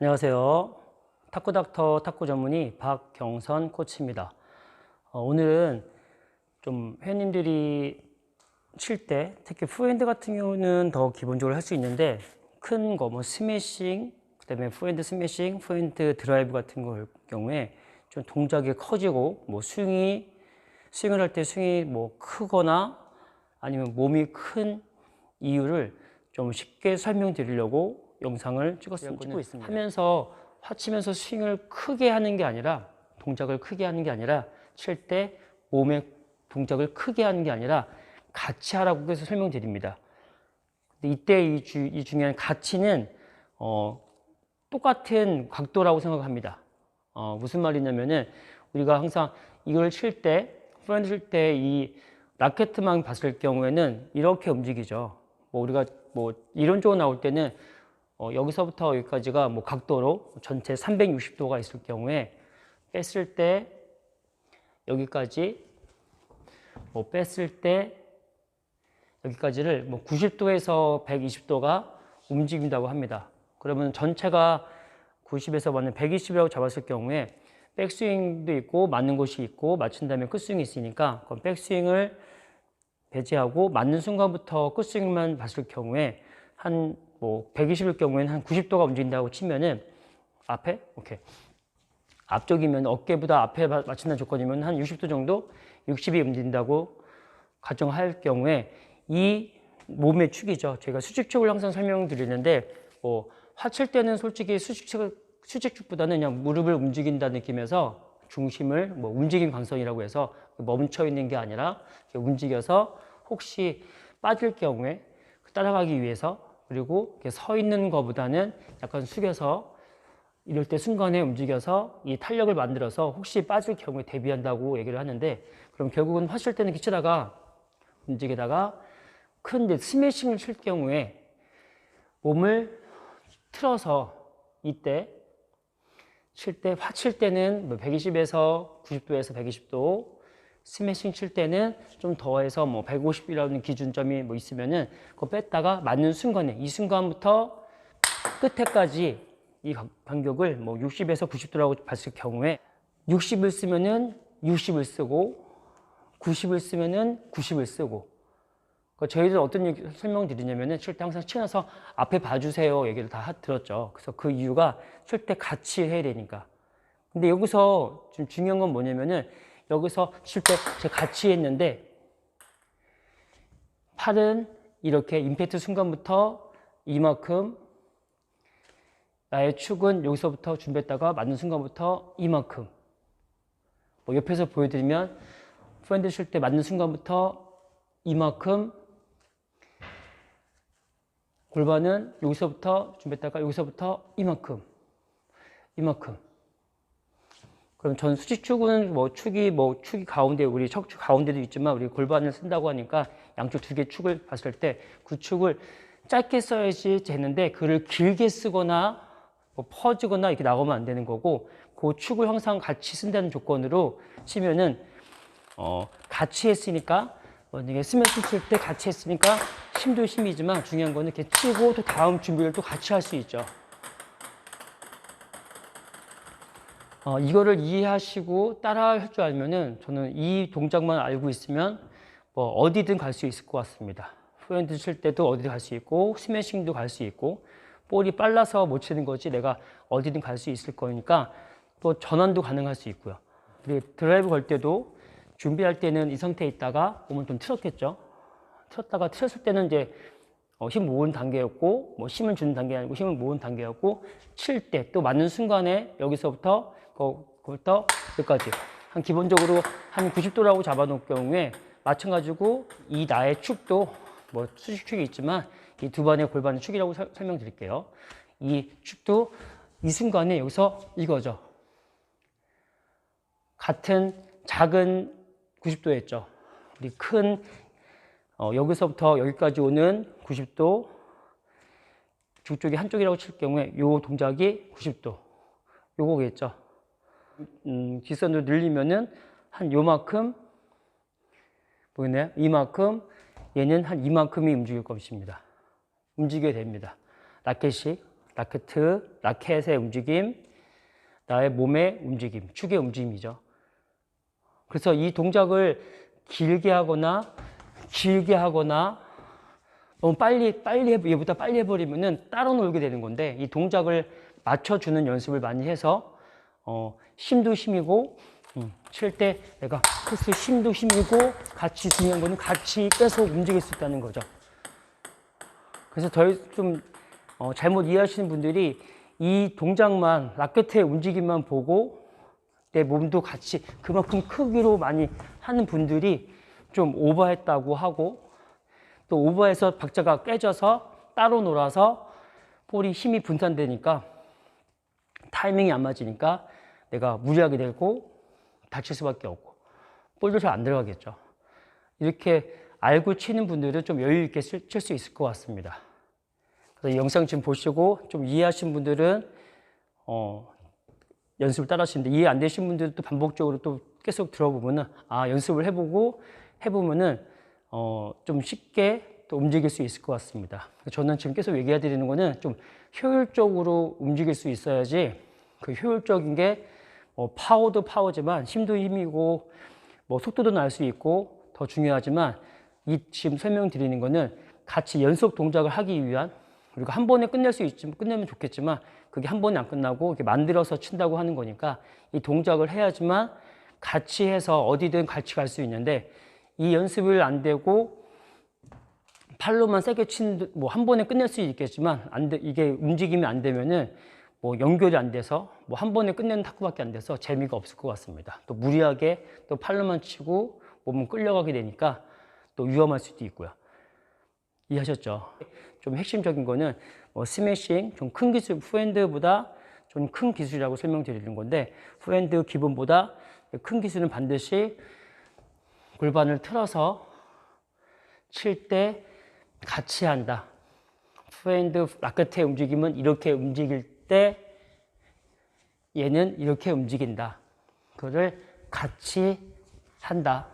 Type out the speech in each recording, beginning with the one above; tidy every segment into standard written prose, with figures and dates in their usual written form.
안녕하세요. 탁구닥터 탁구 전문의 박경선 코치입니다. 오늘은 좀 회원님들이 칠 때, 특히 프로핸드 같은 경우는 더 기본적으로 할 수 있는데, 큰 거, 뭐 스매싱, 그 다음에 프로핸드 스매싱, 프로핸드 드라이브 같은 걸 경우에 좀 동작이 커지고, 뭐 스윙을 할 때 스윙이 뭐 크거나 아니면 몸이 큰 이유를 좀 쉽게 설명드리려고 영상을 찍고 있습니다. 하면서 치면서 스윙을 크게 하는 게 아니라, 동작을 크게 하는 게 아니라, 칠 때 몸의 동작을 크게 하는 게 아니라 같이 하라고 해서 설명드립니다. 이때 이 중요한 가치는 똑같은 각도라고 생각합니다. 무슨 말이냐면은 우리가 항상 이걸 칠 때, 프로핸드 칠 때 이 라켓만 봤을 경우에는 이렇게 움직이죠. 뭐 우리가 뭐 이론적으로 나올 때는 여기서부터 여기까지가 뭐 각도로 전체 360도가 있을 경우에 뺐을 때 여기까지 뭐 뺐을 때 여기까지를 뭐 90도에서 120도가 움직인다고 합니다. 그러면 전체가 90에서 맞는 120이라고 잡았을 경우에 백스윙도 있고 맞는 곳이 있고 맞춘 다음에 끝스윙이 있으니까 그럼 백스윙을 배제하고 맞는 순간부터 끝스윙만 봤을 경우에 한 뭐 120일 경우에는 한 90도가 움직인다고 치면은 앞에 오케이 앞쪽이면 어깨보다 앞에 맞춘다는 조건이면 한 60도 정도 60이 움직인다고 가정할 경우에 이 몸의 축이죠. 제가 수직축을 항상 설명드리는데 화칠 때는 솔직히 수직축보다는 그냥 무릎을 움직인다는 느낌에서 중심을 뭐 움직임 광선이라고 해서 멈춰 있는 게 아니라 움직여서 혹시 빠질 경우에 따라가기 위해서 그리고 서 있는 것보다는 약간 숙여서 이럴 때 순간에 움직여서 이 탄력을 만들어서 혹시 빠질 경우에 대비한다고 얘기를 하는데 그럼 결국은 화칠 때는 치다가 움직이다가 큰 이제 스매싱을 칠 경우에 몸을 틀어서 이때 칠 때 화칠 때는 뭐 120에서 90도에서 120도 스매싱 칠 때는 좀 더해서 뭐 150이라는 기준점이 뭐 있으면은 그거 뺐다가 맞는 순간에 이 순간부터 끝에까지 이 간격을 뭐 60에서 90도라고 봤을 경우에 60을 쓰면은 60을 쓰고 90을 쓰면은 90을 쓰고 저희들 어떤 얘기 설명드리냐면은 칠 때 항상 치면서 앞에 봐주세요 얘기를 다 들었죠. 그래서 그 이유가 칠 때 같이 해야 되니까. 근데 여기서 좀 중요한 건 뭐냐면은 여기서 칠 때 제가 같이 했는데 팔은 이렇게 임팩트 순간부터 이만큼 나의 축은 여기서부터 준비했다가 맞는 순간부터 이만큼 뭐 옆에서 보여드리면 프로핸드 칠 때 맞는 순간부터 이만큼 골반은 여기서부터 준비했다가 여기서부터 이만큼 그럼 전 수직축은 축이 가운데 우리 척추 가운데도 있지만 우리 골반을 쓴다고 하니까 양쪽 두 개 축을 봤을 때 그 축을 짧게 써야지 되는데 그를 길게 쓰거나 뭐 퍼지거나 이렇게 나가면 안 되는 거고 그 축을 항상 같이 쓴다는 조건으로 치면은 같이 했으니까 만약에 스매싱 칠 때 같이 했으니까 힘도 힘이지만 중요한 거는 이렇게 치고 또 다음 준비를 또 같이 할 수 있죠. 이거를 이해하시고 따라 할 줄 알면은 저는 이 동작만 알고 있으면 뭐 어디든 갈 수 있을 것 같습니다. 프로핸드 칠 때도 어디든 갈 수 있고 스매싱도 갈 수 있고 볼이 빨라서 못 치는 거지 내가 어디든 갈 수 있을 거니까 또 전환도 가능할 수 있고요. 그리고 드라이브 걸 때도 준비할 때는 이 상태에 있다가 몸을 좀 틀었겠죠. 틀었을 때는 이제 힘 모으는 단계였고 뭐 힘을 주는 단계 아니고 힘을 모으는 단계였고 칠 때 또 맞는 순간에 여기서부터 거기부터 여기까지 한 기본적으로 한 90도라고 잡아놓을 경우에 마찬가지고 이 나의 축도 뭐 수직축이 있지만 이 두 번의 골반의 축이라고 설명드릴게요. 이 축도 이 순간에 여기서 이거죠. 같은 작은 90도였죠. 우리 큰 여기서부터 여기까지 오는 90도 두 쪽이 한쪽이라고 칠 경우에 이 동작이 90도 요거겠죠. 뒷선으로 늘리면은 한 요만큼 보이나요? 이만큼 얘는 한 이만큼이 움직일 것입니다. 움직여야 됩니다. 라켓이 라켓의 움직임, 나의 몸의 움직임, 축의 움직임이죠. 그래서 이 동작을 길게 하거나 너무 얘보다 빨리 해버리면은 따로 놀게 되는 건데, 이 동작을 맞춰주는 연습을 많이 해서 힘도 힘이고 칠 때 내가 크스 힘도 힘이고 같이 중요한 거는 같이 계속 움직일 수 있다는 거죠. 그래서 좀 잘못 이해하시는 분들이 이 동작만 라켓의 움직임만 보고 내 몸도 같이 그만큼 크기로 많이 하는 분들이 좀 오버했다고 하고, 또 오버해서 박자가 깨져서 따로 놀아서 볼이 힘이 분산되니까 타이밍이 안 맞으니까 내가 무리하게 되고 다칠 수밖에 없고 볼도 잘 안 들어가겠죠. 이렇게 알고 치는 분들은 좀 여유 있게 칠 수 있을 것 같습니다. 그래서 이 영상 지금 보시고 좀 이해하신 분들은 연습을 따라 하시는데, 이해 안 되신 분들도 반복적으로 또 계속 들어보면은 연습을 해보면은 좀 쉽게 또 움직일 수 있을 것 같습니다. 저는 지금 계속 얘기해 드리는 거는 좀 효율적으로 움직일 수 있어야지, 그 효율적인 게 파워도 파워지만 힘도 힘이고 속도도 날 수 있고 더 중요하지만, 이 지금 설명드리는 거는 같이 연속 동작을 하기 위한, 그리고 한 번에 끝낼 수 있지만 끝내면 좋겠지만 그게 한 번에 안 끝나고 이렇게 만들어서 친다고 하는 거니까, 이 동작을 해야지만 같이 해서 어디든 같이 갈 수 있는데, 이 연습을 안 되고 팔로만 세게 치는, 한 번에 끝낼 수 있겠지만 이게 움직임이 안 되면은 연결이 안 돼서 한 번에 끝내는 탁구밖에 안 돼서 재미가 없을 것 같습니다. 또 무리하게 또 팔로만 치고 몸은 끌려가게 되니까 또 위험할 수도 있고요. 이해하셨죠? 좀 핵심적인 거는 스매싱, 좀 큰 기술, 후핸드보다 좀 큰 기술이라고 설명드리는 건데, 후핸드 기본보다 큰 기술은 반드시 골반을 틀어서 칠 때 같이 한다. 후핸드 라켓의 움직임은 이렇게 움직일 때 얘는 이렇게 움직인다. 그거를 같이 한다.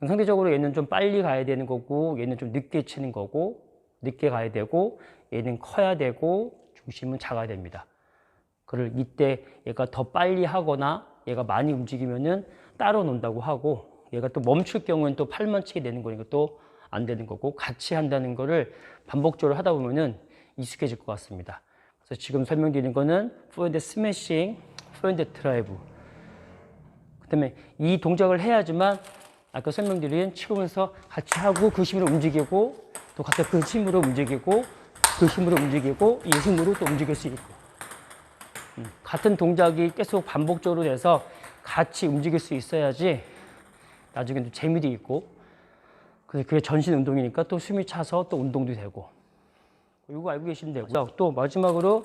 상대적으로 얘는 좀 빨리 가야 되는 거고, 얘는 좀 늦게 치는 거고, 늦게 가야 되고, 얘는 커야 되고, 중심은 작아야 됩니다. 그걸 이때 얘가 더 빨리 하거나 얘가 많이 움직이면은 따로 논다고 하고, 얘가 또 멈출 경우는 또 팔만 치게 되는 거니까 또 안 되는 거고, 같이 한다는 거를 반복적으로 하다 보면은 익숙해질 것 같습니다. 그래서 지금 설명드리는 거는 포핸드 스매싱, 포핸드 드라이브. 그다음에 이 동작을 해야지만 아까 설명드린 치우면서 같이 하고 그 힘으로 움직이고, 또 각자 그 힘으로 움직이고, 그 힘으로 움직이고, 이 힘으로 또 움직일 수 있고, 같은 동작이 계속 반복적으로 돼서 같이 움직일 수 있어야지 나중에도 재미도 있고, 그게 전신 운동이니까 또 숨이 차서 또 운동도 되고, 이거 알고 계시면 되고요. 또 마지막으로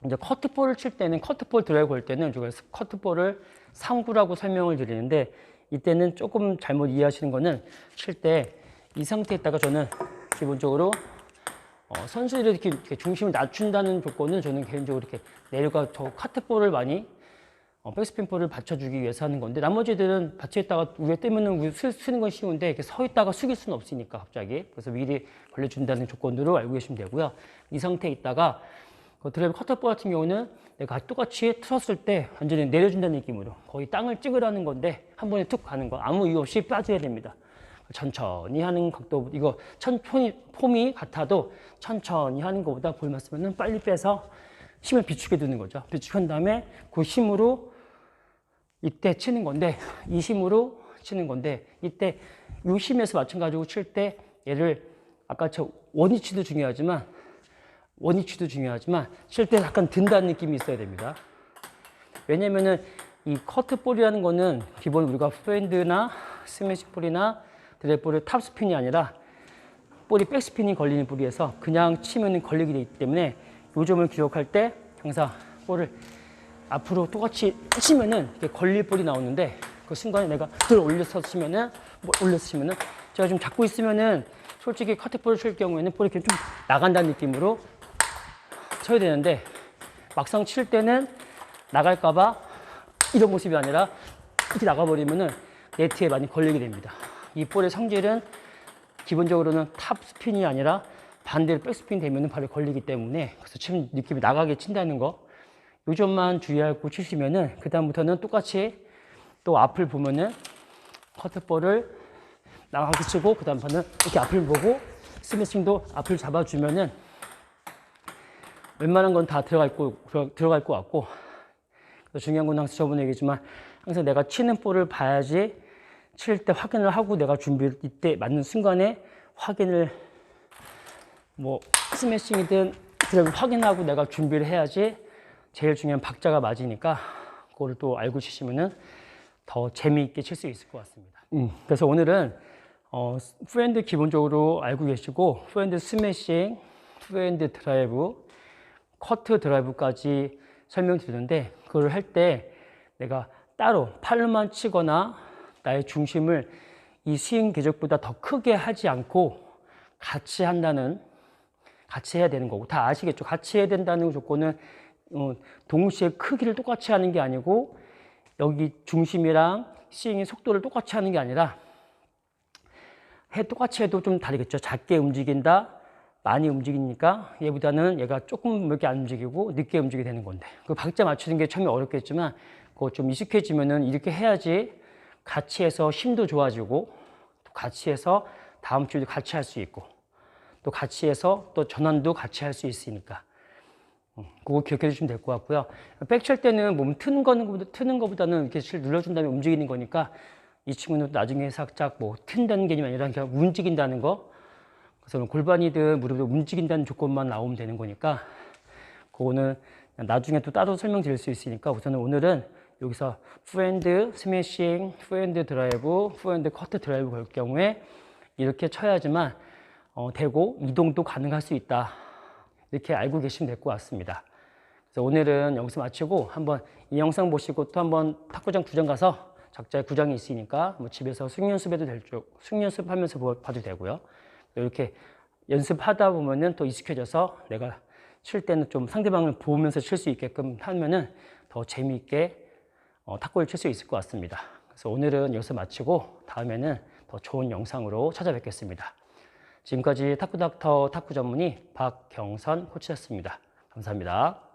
이제 커트볼을 칠 때는, 커트볼 드라이브 걸 때는 제가 커트볼을 상구라고 설명을 드리는데, 이때는 조금 잘못 이해하시는 거는, 칠 때 이 상태에다가 저는 기본적으로 선수들이 이렇게 중심을 낮춘다는 조건은 저는 개인적으로 이렇게 내려가 저 카트볼을 많이 백스핀 볼을 받쳐주기 위해서 하는 건데, 나머지들은 받쳐있다가 위에 뜨면은 쓰는 건 쉬운데 이렇게 서 있다가 숙일 수는 없으니까 갑자기, 그래서 미리 걸려준다는 조건으로 알고 계시면 되고요. 이 상태에 있다가 드라이브 커터볼 같은 경우는 내가 똑같이 틀었을 때 완전히 내려준다는 느낌으로 거의 땅을 찍으라는 건데, 한 번에 툭 가는 거 아무 이유 없이 빠져야 됩니다. 천천히 하는 각도, 이거 폼이 같아도 천천히 하는 것보다 볼만 쓰면은 빨리 빼서 힘을 비축해 두는 거죠. 비축한 다음에 그 힘으로 이때 치는 건데, 이 힘으로 치는 건데, 이때 이 힘에서 마찬가지로 칠 때 얘를 아까 원위치도 중요하지만 칠 때 약간 든다는 느낌이 있어야 됩니다. 왜냐면은 이 커트볼이라는 거는 기본 우리가 포핸드나 스매시볼이나 드라이브볼의 탑스핀이 아니라 볼이 백스핀이 걸리는 볼이어서 그냥 치면 걸리게 되기 때문에, 요 점을 기억할 때 항상 볼을 앞으로 똑같이 치면은 걸릴 볼이 나오는데, 그 순간에 내가 올려서 치면은, 제가 지금 잡고 있으면은 솔직히 커트볼을 칠 경우에는 볼이 이렇게 좀 나간다는 느낌으로 쳐야 되는데, 막상 칠 때는 나갈까봐 이런 모습이 아니라 이렇게 나가버리면은 네트에 많이 걸리게 됩니다. 이 볼의 성질은 기본적으로는 탑 스핀이 아니라 반대로 백스핀 되면 발에 걸리기 때문에 그래서 침 느낌이 나가게 친다는 거. 요 점만 주의하고 치시면은 그 다음부터는 똑같이 또 앞을 보면은 커트볼을 나가게 치고 그 다음부터는 이렇게 앞을 보고 스매싱도 앞을 잡아주면은 웬만한 건 다 들어갈 것 같고 중요한 건 항상 저번에 얘기했지만 항상 내가 치는 볼을 봐야지 칠 때 확인을 하고 내가 준비를 이때 맞는 순간에 확인을 뭐 스매싱이든 드라이브 확인하고 내가 준비를 해야지 제일 중요한 박자가 맞으니까 그거를 또 알고 치시면은 더 재미있게 칠 수 있을 것 같습니다. 그래서 오늘은 프핸드 기본적으로 알고 계시고 프핸드 스매싱, 프핸드 드라이브, 커트 드라이브까지 설명드리는데 그걸 할 때 내가 따로 팔로만 치거나 나의 중심을 이 스윙 궤적보다 더 크게 하지 않고 같이 해야 되는 거고 다 아시겠죠? 같이 해야 된다는 조건은 동시에 크기를 똑같이 하는 게 아니고 여기 중심이랑 스윙의 속도를 똑같이 하는 게 아니라 똑같이 해도 좀 다르겠죠. 작게 움직인다, 많이 움직이니까 얘보다는 얘가 조금 이렇게 안 움직이고 늦게 움직이게 되는 건데 그 박자 맞추는 게 처음에 어렵겠지만 그거 좀 익숙해지면은 이렇게 해야지 같이 해서 힘도 좋아지고 또 같이 해서 다음 주에도 같이 할 수 있고 또 같이 해서 또 전환도 같이 할 수 있으니까 그거 기억해 주시면 될 것 같고요. 백 칠 때는 몸 트는 거보다는 이렇게 눌러준 다음에 움직이는 거니까 이 친구는 나중에 살짝 뭐 튼다는 개념이 아니라 그냥 움직인다는 거. 그래서 골반이든 무릎도 움직인다는 조건만 나오면 되는 거니까 그거는 나중에 또 따로 설명드릴 수 있으니까 우선은 오늘은 여기서 프핸드 스매싱, 프핸드 드라이브, 프핸드 커트 드라이브 걸 경우에 이렇게 쳐야지만 되고 이동도 가능할 수 있다. 이렇게 알고 계시면 될 것 같습니다. 그래서 오늘은 여기서 마치고 한번 이 영상 보시고 또 한번 탁구장 구장 가서 각자의 구장이 있으니까 뭐 집에서 승 연습해도 될 쪽, 승 연습하면서 봐도 되고요. 이렇게 연습하다 보면은 또 익숙해져서 내가 칠 때는 좀 상대방을 보면서 칠 수 있게끔 하면은 더 재미있게 탁구를 칠 수 있을 것 같습니다. 그래서 오늘은 여기서 마치고 다음에는 더 좋은 영상으로 찾아뵙겠습니다. 지금까지 탁구닥터 탁구 전문의 박경선 코치였습니다. 감사합니다.